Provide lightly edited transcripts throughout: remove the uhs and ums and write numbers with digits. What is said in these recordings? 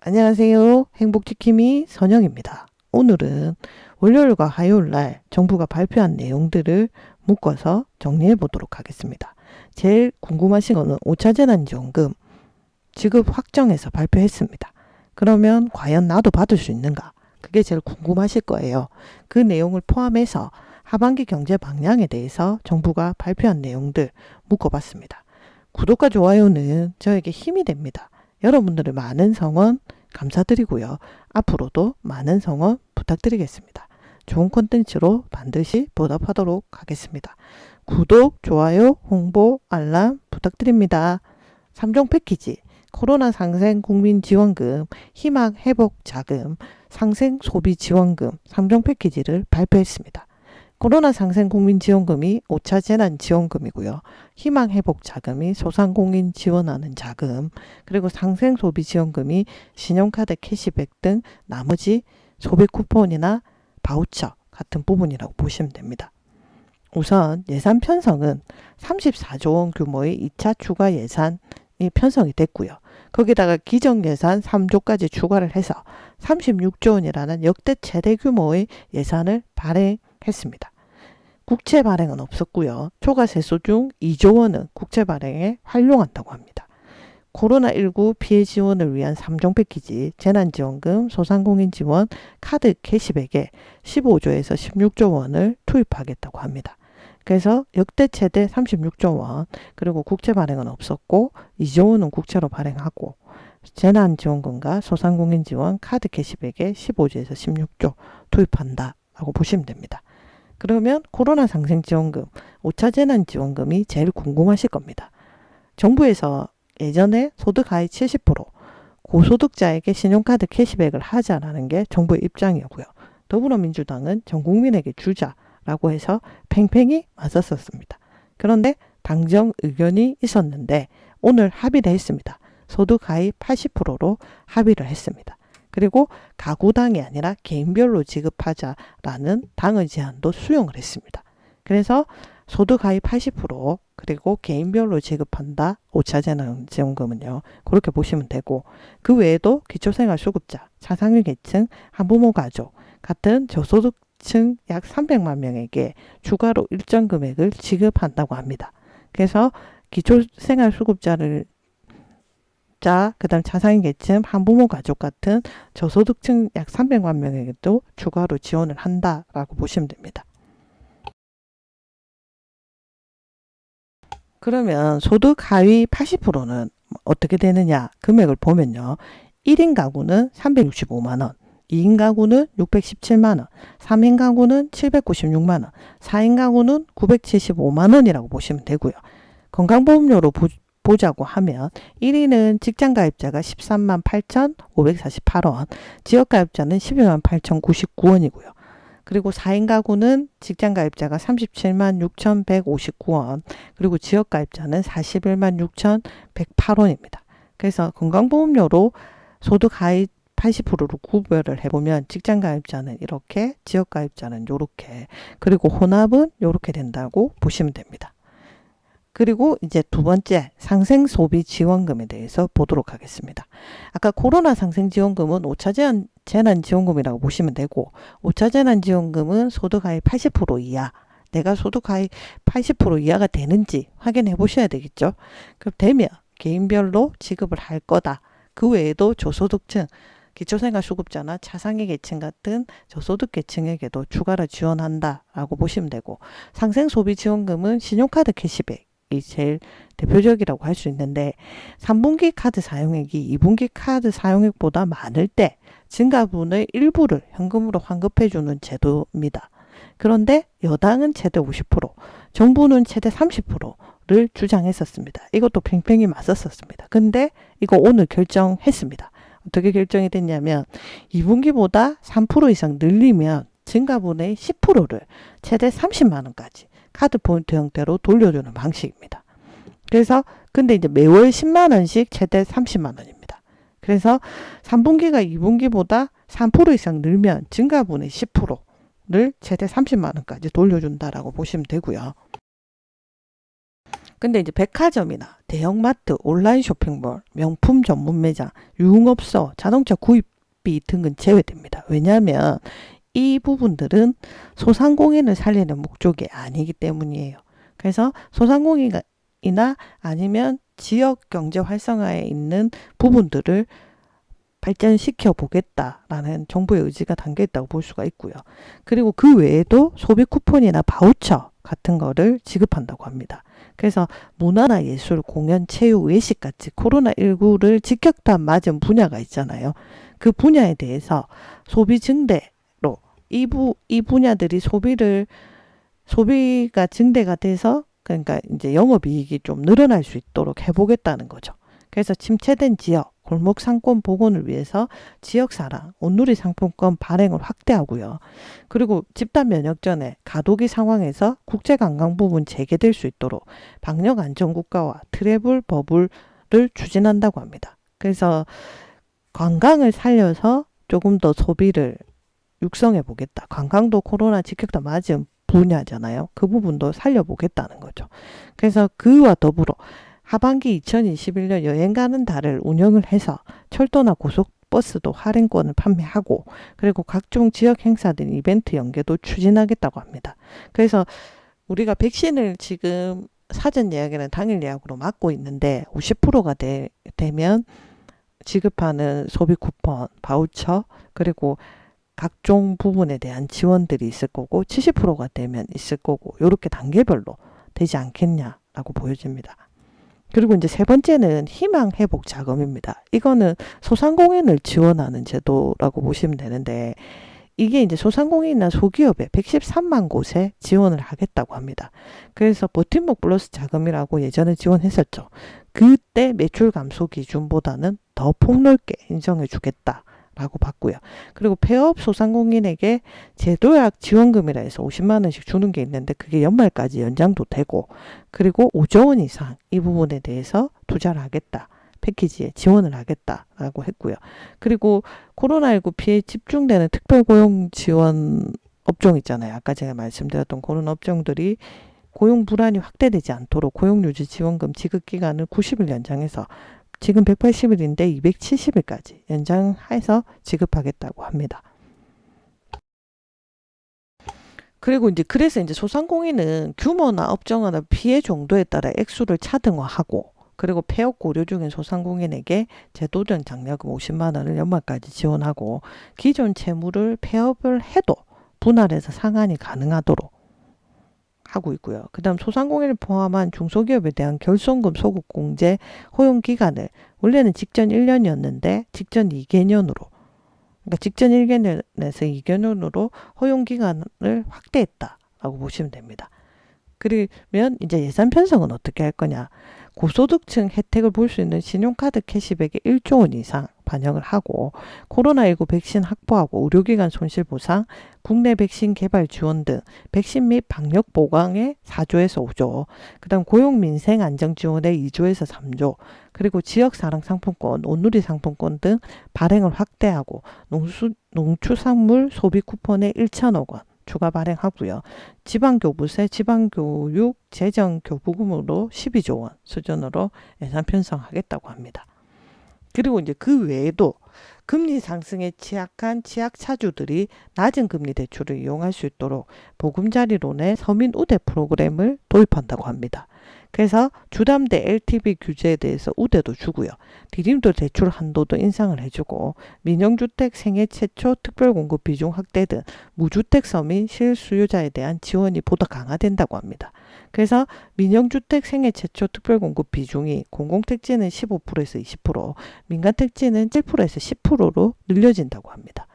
안녕하세요. 행복지킴이 선영입니다. 오늘은 월요일과 화요일날 정부가 발표한 내용들을 묶어서 정리해 보도록 하겠습니다. 제일 궁금하신 거는 5차 재난지원금 지급 확정해서 발표했습니다. 그러면 과연 나도 받을 수 있는가? 그게 제일 궁금하실 거예요. 그 내용을 포함해서 하반기 경제 방향에 대해서 정부가 발표한 내용들 묶어봤습니다. 구독과 좋아요는 저에게 힘이 됩니다. 여러분들의 많은 성원 감사드리고요. 앞으로도 많은 성원 부탁드리겠습니다. 좋은 콘텐츠로 반드시 보답하도록 하겠습니다. 구독, 좋아요, 홍보, 알람 부탁드립니다. 3종 패키지, 코로나 상생 국민지원금, 희망 회복 자금, 상생 소비 지원금 3종 패키지를 발표했습니다. 코로나 상생 국민지원금이 5차 재난지원금이고요. 희망회복 자금이 소상공인 지원하는 자금, 그리고 상생 소비 지원금이 신용카드 캐시백 등 나머지 소비 쿠폰이나 바우처 같은 부분이라고 보시면 됩니다. 우선 예산 편성은 34조 원 규모의 2차 추가 예산이 편성이 됐고요. 거기다가 기정 예산 3조까지 추가를 해서 36조 원이라는 역대 최대 규모의 예산을 발행했습니다. 국채 발행은 없었고요. 초과 세수 중 2조 원은 국채 발행에 활용한다고 합니다. 코로나19 피해 지원을 위한 3종 패키지, 재난지원금, 소상공인 지원, 카드 캐시백에 15조에서 16조 원을 투입하겠다고 합니다. 그래서 역대 최대 36조 원, 그리고 국채 발행은 없었고 2조 원은 국채로 발행하고 재난지원금과 소상공인 지원, 카드 캐시백에 15조에서 16조 투입한다라고 보시면 됩니다. 그러면 코로나 상생지원금, 5차 재난지원금이 제일 궁금하실 겁니다. 정부에서 예전에 소득 하위 70%, 고소득자에게 신용카드 캐시백을 하자라는 게 정부의 입장이었고요. 더불어민주당은 전 국민에게 주자라고 해서 팽팽히 맞섰었습니다. 그런데 당정 의견이 있었는데 오늘 합의를 했습니다. 소득 하위 80%로 합의를 했습니다. 그리고 가구당이 아니라 개인별로 지급하자라는 당의 제안도 수용을 했습니다. 그래서 소득 하위 80% 그리고 개인별로 지급한다. 5차 재난지원금은요. 그렇게 보시면 되고 그 외에도 기초생활수급자, 차상위계층, 한부모 가족 같은 저소득층 약 300만 명에게 추가로 일정 금액을 지급한다고 합니다. 그래서 기초생활수급자를 그 다음 차상위계층, 한부모 가족 같은 저소득층 약 300만 명에게도 추가로 지원을 한다라고 보시면 됩니다. 그러면 소득 하위 80%는 어떻게 되느냐 금액을 보면요. 1인 가구는 365만원, 2인 가구는 617만원, 3인 가구는 796만원, 4인 가구는 975만원이라고 보시면 되고요. 건강보험료로 보자고 하면 1위는 직장가입자가 13만 8,548원, 지역가입자는 12만 8,099원이고요. 그리고 4인 가구는 직장가입자가 37만 6,159원, 그리고 지역가입자는 41만 6,108원입니다. 그래서 건강보험료로 소득 하위 80%로 구별을 해보면 직장가입자는 이렇게, 지역가입자는 이렇게, 그리고 혼합은 이렇게 된다고 보시면 됩니다. 그리고 이제 두 번째 상생소비 지원금에 대해서 보도록 하겠습니다. 아까 코로나 상생지원금은 5차 재난지원금이라고 보시면 되고 5차 재난지원금은 소득 하위 80% 이하, 내가 소득 하위 80% 이하가 되는지 확인해 보셔야 되겠죠. 그럼 되면 개인별로 지급을 할 거다. 그 외에도 저소득층, 기초생활수급자나 차상위 계층 같은 저소득 계층에게도 추가로 지원한다라고 보시면 되고 상생소비지원금은 신용카드 캐시백 제일 대표적이라고 할 수 있는데 3분기 카드 사용액이 2분기 카드 사용액보다 많을 때 증가분의 일부를 현금으로 환급해주는 제도입니다. 그런데 여당은 최대 50%, 정부는 최대 30%를 주장했었습니다. 이것도 팽팽히 맞섰었습니다. 근데 이거 오늘 결정했습니다. 어떻게 결정이 됐냐면 2분기보다 3% 이상 늘리면 증가분의 10%를 최대 30만 원까지 카드 포인트 형태로 돌려주는 방식입니다. 그래서 근데 이제 매월 10만 원씩 최대 30만 원입니다. 그래서 3분기가 2분기보다 3% 이상 늘면 증가분의 10%를 최대 30만 원까지 돌려준다라고 보시면 되고요. 근데 이제 백화점이나 대형마트, 온라인 쇼핑몰, 명품 전문 매장, 유흥업소, 자동차 구입비 등은 제외됩니다. 왜냐하면 이 부분들은 소상공인을 살리는 목적이 아니기 때문이에요. 그래서 소상공인이나 아니면 지역 경제 활성화에 있는 부분들을 발전시켜 보겠다라는 정부의 의지가 담겨 있다고 볼 수가 있고요. 그리고 그 외에도 소비 쿠폰이나 바우처 같은 거를 지급한다고 합니다. 그래서 문화나 예술, 공연, 체육, 외식 같이 코로나19를 직격탄 맞은 분야가 있잖아요. 그 분야에 대해서 소비 증대로 이 분야들이 소비가 증대가 돼서 그러니까 이제 영업이익이 좀 늘어날 수 있도록 해보겠다는 거죠. 그래서 침체된 지역, 골목 상권 복원을 위해서 지역사랑, 온누리 상품권 발행을 확대하고요. 그리고 집단 면역전에 가도기 상황에서 국제관광 부분 재개될 수 있도록 방역안전국가와 트래블 버블을 추진한다고 합니다. 그래서 관광을 살려서 조금 더 소비를 육성해 보겠다. 관광도 코로나 직격탄 맞은 분야잖아요. 그 부분도 살려보겠다는 거죠. 그래서 그와 더불어 하반기 2021년 여행 가는 달을 운영을 해서 철도나 고속버스도 할인권을 판매하고 그리고 각종 지역 행사들 이벤트 연계도 추진하겠다고 합니다. 그래서 우리가 백신을 지금 사전 예약이나 당일 예약으로 맞고 있는데 50%가 되면 지급하는 소비 쿠폰, 바우처 그리고 각종 부분에 대한 지원들이 있을 거고 70%가 되면 있을 거고 이렇게 단계별로 되지 않겠냐라고 보여집니다. 그리고 이제 세 번째는 희망 회복 자금입니다. 이거는 소상공인을 지원하는 제도라고 보시면 되는데 이게 이제 소상공인이나 소기업에 113만 곳에 지원을 하겠다고 합니다. 그래서 버팀목 플러스 자금이라고 예전에 지원했었죠. 그때 매출 감소 기준보다는 더 폭넓게 인정해 주겠다. 라고 봤고요. 그리고 폐업 소상공인에게 제도약 지원금이라 해서 50만 원씩 주는 게 있는데 그게 연말까지 연장도 되고 그리고 5조 원 이상 이 부분에 대해서 투자를 하겠다. 패키지에 지원을 하겠다라고 했고요. 그리고 코로나19 피해 집중되는 특별고용 지원 업종 있잖아요. 아까 제가 말씀드렸던 그런 업종들이 고용 불안이 확대되지 않도록 고용유지 지원금 지급 기간을 90일 연장해서 지금 180일인데 270일까지 연장해서 지급하겠다고 합니다. 그리고 그래서 소상공인은 규모나 업종이나 피해 정도에 따라 액수를 차등화하고 그리고 폐업 고려 중인 소상공인에게 제도전 장려금 50만 원을 연말까지 지원하고 기존 채무를 폐업을 해도 분할해서 상환이 가능하도록 하고 있고요. 그 다음 소상공인을 포함한 중소기업에 대한 결손금 소급 공제 허용 기간을 원래는 직전 1년이었는데 직전 2개년으로 그러니까 직전 1개년에서 2개년으로 허용 기간을 확대했다라고 보시면 됩니다. 그러면 이제 예산 편성은 어떻게 할 거냐? 고소득층 혜택을 볼 수 있는 신용카드 캐시백에 1조 원 이상 반영을 하고 코로나19 백신 확보하고 의료기관 손실보상, 국내 백신 개발 지원 등 백신 및 방역 보강에 4조에서 5조, 그 다음 고용민생 안정지원에 2조에서 3조, 그리고 지역사랑 상품권, 온누리 상품권 등 발행을 확대하고 농축산물 소비 쿠폰에 1천억 원, 추가 발행하고요. 지방교부세, 지방교육, 재정교부금으로 12조 원 수준으로 예산 편성하겠다고 합니다. 그리고 그 외에도 금리 상승에 취약한 취약차주들이 낮은 금리 대출을 이용할 수 있도록 보금자리론의 서민 우대 프로그램을 도입한다고 합니다. 그래서 주담대 LTV 규제에 대해서 우대도 주고요. 디딤돌 대출 한도도 인상을 해주고 민영주택 생애 최초 특별공급 비중 확대 등 무주택 서민 실수요자에 대한 지원이 보다 강화된다고 합니다. 그래서 민영주택 생애 최초 특별공급 비중이 공공택지는 15%에서 20%, 민간택지는 7%에서 10%로 늘려진다고 합니다.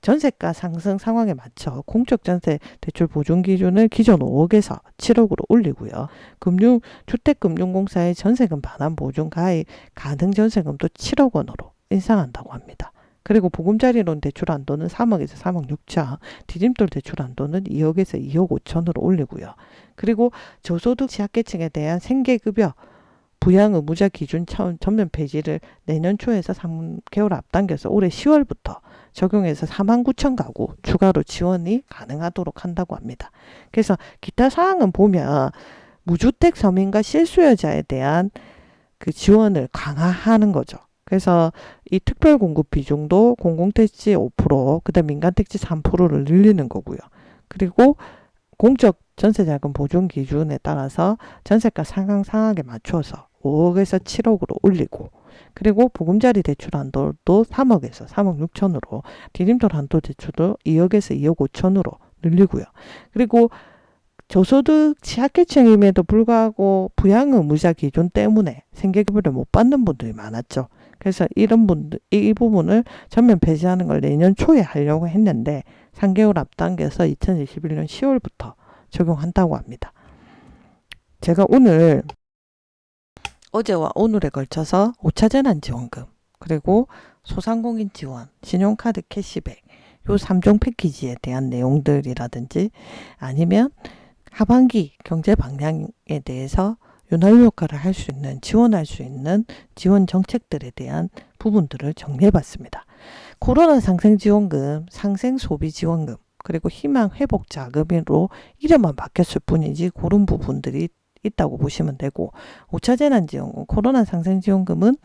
전세가 상승 상황에 맞춰 공적전세 대출 보증 기준을 기존 5억에서 7억으로 올리고요. 주택금융공사의 전세금 반환 보증 가입 가능 전세금도 7억 원으로 인상한다고 합니다. 그리고 보금자리론 대출 한도는 3억에서 3억 6천, 디딤돌 대출 한도는 2억에서 2억 5천으로 올리고요. 그리고 저소득 취약계층에 대한 생계급여 부양 의무자 기준 전면 폐지를 내년 초에서 3개월 앞당겨서 올해 10월부터 적용해서 4만 9천 가구 추가로 지원이 가능하도록 한다고 합니다. 그래서 기타 사항은 보면 무주택 서민과 실수요자에 대한 그 지원을 강화하는 거죠. 그래서 이 특별 공급 비중도 공공택지 5%, 그다음 민간택지 3%를 늘리는 거고요. 그리고 공적 전세자금 보증 기준에 따라서 전세가 상하게 맞춰서 5억에서 7억으로 올리고, 그리고 보금자리 대출 한도도 3억에서 3억 6천으로, 디딤돌 한도 대출도 2억에서 2억 5천으로 늘리고요. 그리고 저소득 취약계층임에도 불구하고 부양 의무자 기준 때문에 생계급여를 못 받는 분들이 많았죠. 그래서 이런 분들, 이 부분을 전면 폐지하는 걸 내년 초에 하려고 했는데 3개월 앞당겨서 2021년 10월부터 적용한다고 합니다. 제가 오늘 어제와 오늘에 걸쳐서 5차 재난지원금, 그리고 소상공인 지원, 신용카드 캐시백, 요 3종 패키지에 대한 내용들이라든지, 아니면 하반기 경제 방향에 대해서 윤활유 효과를 할 수 있는, 지원할 수 있는 지원 정책들에 대한 부분들을 정리해 봤습니다. 코로나 상생지원금, 상생소비지원금, 그리고 희망회복자금으로 이름만 바뀌었을 뿐이지 그런 부분들이 있다고 보시면 되고, 5차 재난지원금, 코로나 상생지원금은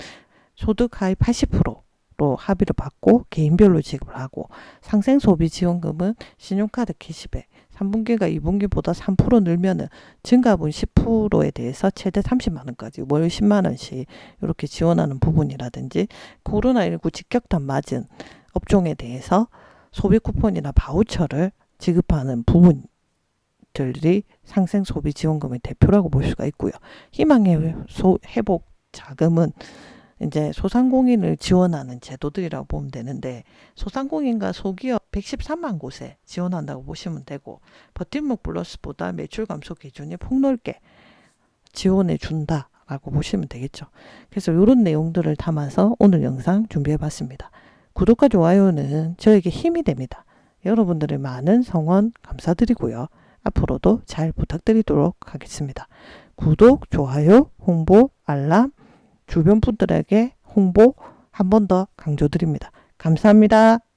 소득 하위 80%로 합의를 받고 개인별로 지급을 하고, 상생소비지원금은 신용카드 캐시백, 3분기가 2분기보다 3% 늘면은 증가분 10%에 대해서 최대 30만 원까지 월 10만 원씩 이렇게 지원하는 부분이라든지, 코로나19 직격탄 맞은 업종에 대해서 소비 쿠폰이나 바우처를 지급하는 부분들이 상생소비지원금의 대표라고 볼 수가 있고요. 희망회복 자금은 이제 소상공인을 지원하는 제도들이라고 보면 되는데, 소상공인과 소기업 113만 곳에 지원한다고 보시면 되고, 버팀목 플러스보다 매출 감소 기준이 폭넓게 지원해 준다라고 보시면 되겠죠. 그래서 이런 내용들을 담아서 오늘 영상 준비해 봤습니다. 구독과 좋아요는 저에게 힘이 됩니다. 여러분들의 많은 성원 감사드리고요. 앞으로도 잘 부탁드리도록 하겠습니다. 구독, 좋아요, 홍보, 알람, 주변 분들에게 홍보 한 번 더 강조드립니다. 감사합니다.